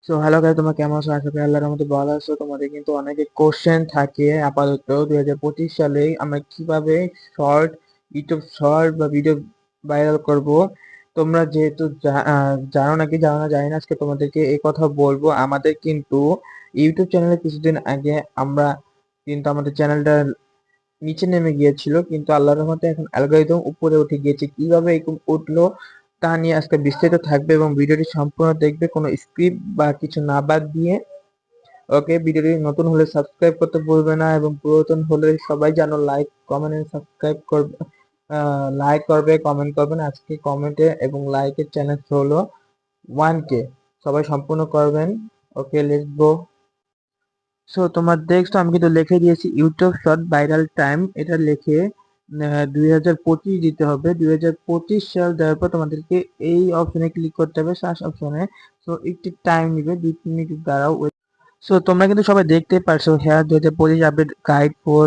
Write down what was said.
So hello guys, তোমরা কেমন আছো? আশা করি আল্লাহর রহমতে ভালো আছো। তোমাদের কিন্তু অনেকে কোশ্চেন থাকে আপাতত 2025 সালে আমরা কিভাবে শর্ট ইউটিউব শর্ট বা ভিডিও ভাইরাল করব। তোমরা যেহেতু জানো নাকি জানো না জানি না, আজকে তোমাদেরকে এই কথা বলবো। আমাদের কিন্তু ইউটিউব চ্যানেলে কিছুদিন আগে আমরা কিন্তু আমাদের চ্যানেলটা নিচে নেমে গিয়েছিল, কিন্তু আল্লাহর রহমতে এখন অ্যালগরিদম উপরে উঠে গিয়েছে। কিভাবে এরকম উঠলো তা নিয়ে আজকে বিস্তারিত থাকবে এবং ভিডিওটি সম্পূর্ণ দেখবে, কোনো স্ক্রিপ্ট বা কিছু না বাদ দিয়ে। ওকে, ভিডিওটি নতুন হলে সাবস্ক্রাইব করতে ভুলবে না, এবং পুরাতন হলে সবাই জানো লাইক কমেন্ট এন্ড সাবস্ক্রাইব করবে, লাইক করবে, কমেন্ট করবেন। আজকে কমেন্টে এবং লাইকের চ্যালেঞ্জ হলো 1K, সবাই সম্পূর্ণ করবেন। ওকে, লেটস গো। সো তোমার দেখছো আমি কিন্তু লিখে দিয়েছি ইউটিউব শর্ট ভাইরাল টাইম, এটা লিখে 2025 দিতে হবে। 2025 সাল দেওয়ার পর তোমাদেরকে এই অপশনে ক্লিক করতে হবে, সার্চ অপশনে। সো একটু টাইম নিবে, 2-3 মিনিট দাঁড়াও। সো তোমরা কিন্তু সবাই দেখতে পারছো, হ্যাঁ 2025 আপডেট গাইড ফর